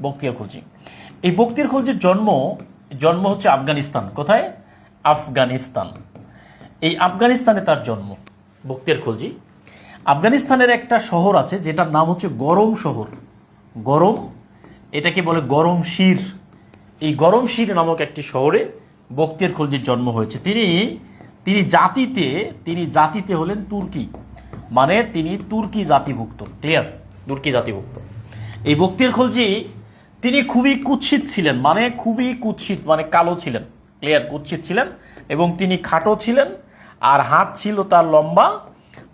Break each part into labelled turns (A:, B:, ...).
A: বখতিয়ার খলজি। এই বখতিয়ার খলজির জন্ম হচ্ছে আফগানিস্তান। কোথায়? আফগানিস্তান। এই আফগানিস্তানে তার জন্ম বখতিয়ার খলজি। আফগানিস্তানের একটা শহর আছে যেটার নাম হচ্ছে গরম শহর। গরম, এটাকে বলে গরম শির। এই গরম শির নামক একটি শহরে বখতিয়ার খলজির জন্ম হয়েছে। তিনি জাতিতে হলেন তুর্কি, মানে তিনি তুর্কি জাতিভুক্ত। ক্লিয়ার? তুর্কি জাতিভুক্ত। এই বখতিয়ার খলজি তিনি খুবই কুৎসিত ছিলেন, মানে খুবই কুৎসিত, মানে কালো ছিলেন। ক্লিয়ার? কুৎসিত ছিলেন এবং তিনি খাটো ছিলেন। আর হাত ছিল তার লম্বা।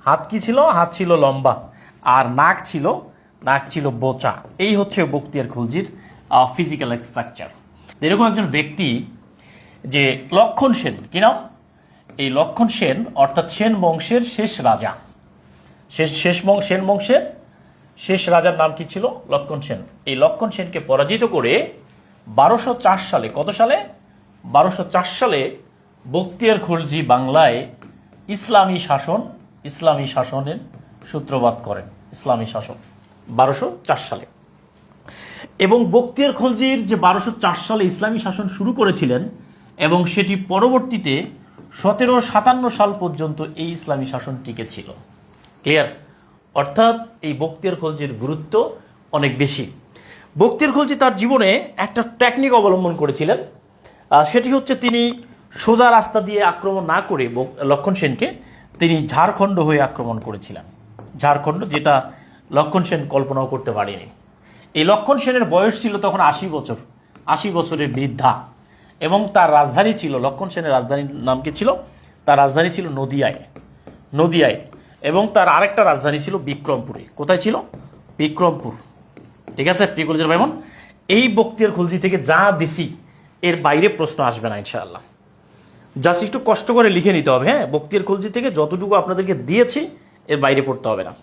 A: হাত কি ছিল? হাত ছিল লম্বা। আর নাক ছিল বোচা। এই হচ্ছে বখতিয়ার খলজির ফিজিক্যাল স্ট্রাকচার। এরকম একজন ব্যক্তি যে লক্ষণ সেন, কি নাম? এই লক্ষণ সেন অর্থাৎ সেন বংশের শেষ রাজা। সেন বংশের শেষ রাজার নাম কি ছিল? লক্ষণ সেন। এই লক্ষণ সেনকে পরাজিত করে 1204 সালে, কত সালে? 1204 সালে বখতিয়ার খলজি বাংলায় ইসলামী শাসনের সূত্রপাত করেন। ইসলামী শাসন 1204 সালে। এবং বখতিয়ার খলজির যে 1204 সালে ইসলামী শাসন শুরু করেছিলেন এবং সেটি পরবর্তীতে 1757 সাল পর্যন্ত এই ইসলামী শাসন টিকে ছিল। ক্লিয়ার? অর্থাৎ এই বখতিয়ার খলজির গুরুত্ব অনেক বেশি। বখতিয়ার খলজি তার জীবনে একটা টেকনিক অবলম্বন করেছিলেন। সেটি হচ্ছে তিনি সোজা রাস্তা দিয়ে আক্রমণ না করে লক্ষণ সেনকে তিনি ঝাড়খণ্ড হয়ে আক্রমণ করেছিলেন। ঝাড়খণ্ড, যেটা লক্ষণ সেন কল্পনাও করতে পারেনি। এই লক্ষণ সেনের বয়স ছিল তখন 80 বছর, 80 বছরের বৃদ্ধা। এবং তার রাজধানী ছিল, লক্ষণ সেনের রাজধানীর নাম কি ছিল? তার রাজধানী ছিল নদিয়ায়। এবং তার আরেকটা রাজধানী ছিল বিক্রমপুরে। কোথায় ছিল? বিক্রমপুর। ঠিক আছে প্রিয় কলেজের ভাই বোন, এই বখতিয়ার খলজি থেকে যা দিছি এর বাইরে প্রশ্ন আসবে না ইনশাআল্লাহ। জাস্ট একটু কষ্ট করে লিখে নিতে হবে। হ্যাঁ, বখতিয়ার খলজি থেকে যতটুকু আপনাদেরকে দিয়েছি এর বাইরে পড়তে হবে না।